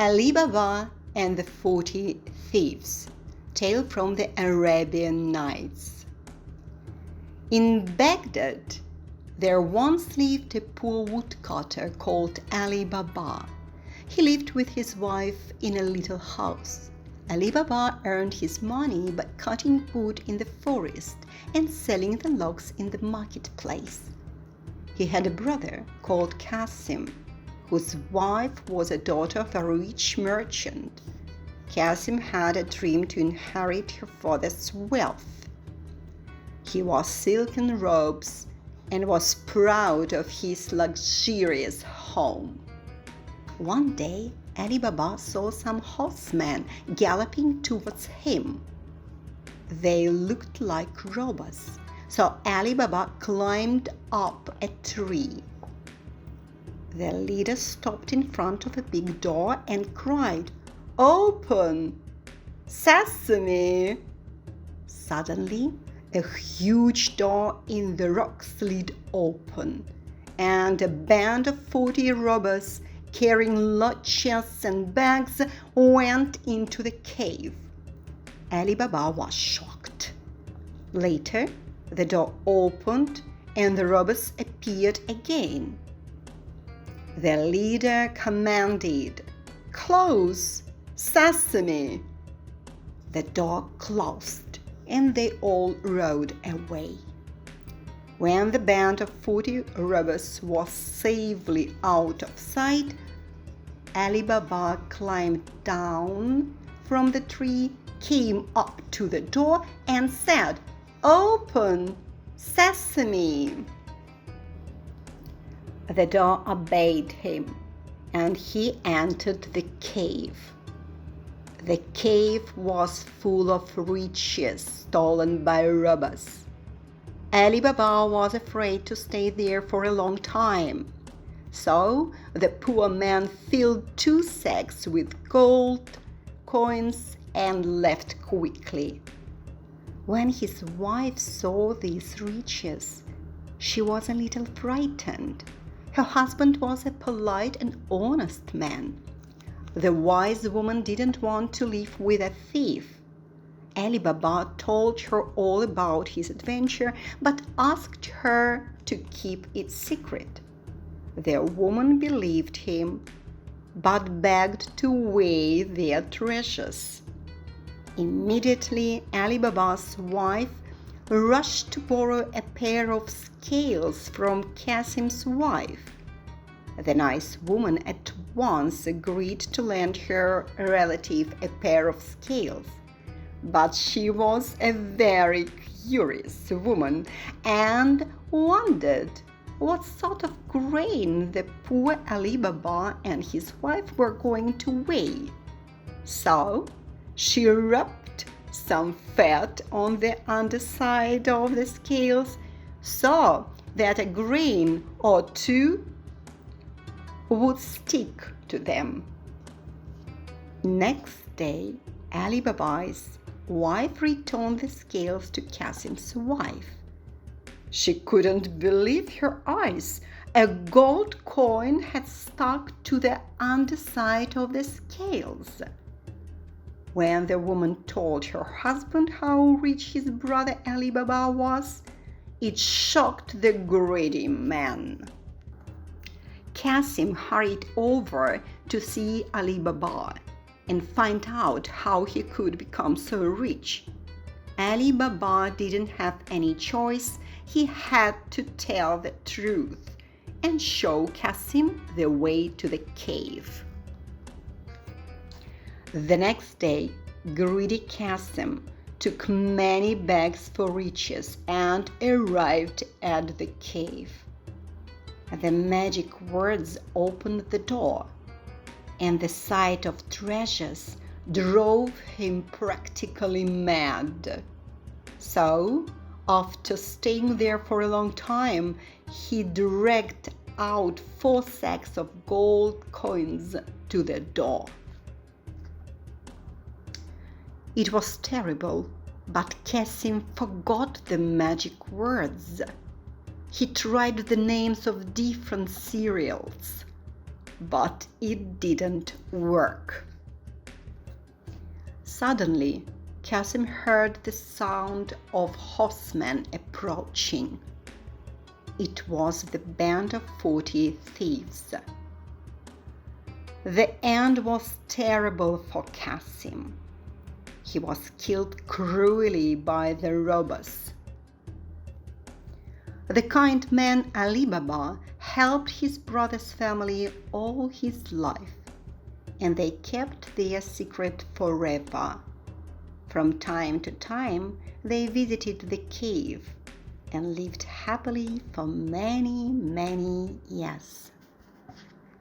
Ali Baba and the 40 Thieves, tale from the Arabian Nights. In Baghdad, there once lived a poor woodcutter called Ali Baba. He lived with his wife in a little house. Ali Baba earned his money by cutting wood in the forest and selling the logs in the marketplace. He had a brother called Qasim, whose wife was a daughter of a rich merchant. Qasim had a dream to inherit her father's wealth. He wore silken robes and was proud of his luxurious home. One day, Ali Baba saw some horsemen galloping towards him. They looked like robbers, so Ali Baba climbed up a tree. The leader stopped in front of a big door and cried, "Open! Sesame!" Suddenly, a huge door in the rock slid open, and a band of 40 robbers carrying large chests and bags went into the cave. Ali Baba was shocked. Later, the door opened and the robbers appeared again. The leader commanded, "Close! Sesame!" The door closed and they all rode away. When the band of 40 robbers was safely out of sight, Ali Baba climbed down from the tree, came up to the door and said, "Open! Sesame!" The door obeyed him, and he entered the cave. The cave was full of riches stolen by robbers. Ali Baba was afraid to stay there for a long time, so the poor man filled 2 sacks with gold, coins, and left quickly. When his wife saw these riches, she was a little frightened. Her husband was a polite and honest man. The wise woman didn't want to live with a thief. Ali Baba told her all about his adventure, but asked her to keep it secret. The woman believed him, but begged to weigh their treasures. Immediately, Ali Baba's wife rushed to borrow a pair of scales from Qasim's wife. The nice woman at once agreed to lend her relative a pair of scales, but she was a very curious woman and wondered what sort of grain the poor Ali Baba and his wife were going to weigh. So she rubbed some fat on the underside of the scales so that a grain or 2 would stick to them. Next day, Ali Baba's wife returned the scales to Qasim's wife. She couldn't believe her eyes. A gold coin had stuck to the underside of the scales. When the woman told her husband how rich his brother Ali Baba was, it shocked the greedy man. Qasim hurried over to see Ali Baba and find out how he could become so rich. Ali Baba didn't have any choice. He had to tell the truth and show Qasim the way to the cave. The next day, greedy Qasim took many bags for riches and arrived at the cave. The magic words opened the door, and the sight of treasures drove him practically mad. So, after staying there for a long time, he dragged out 4 sacks of gold coins to the door. It was terrible, but Qasim forgot the magic words. He tried the names of different cereals. but it didn't work. Suddenly, Qasim heard the sound of horsemen approaching. It was the band of 40 thieves. The end was terrible for Qasim. He was killed cruelly by the robbers. The kind man Ali Baba helped his brother's family all his life, and they kept their secret forever. From time to time, they visited the cave and lived happily for many, many years.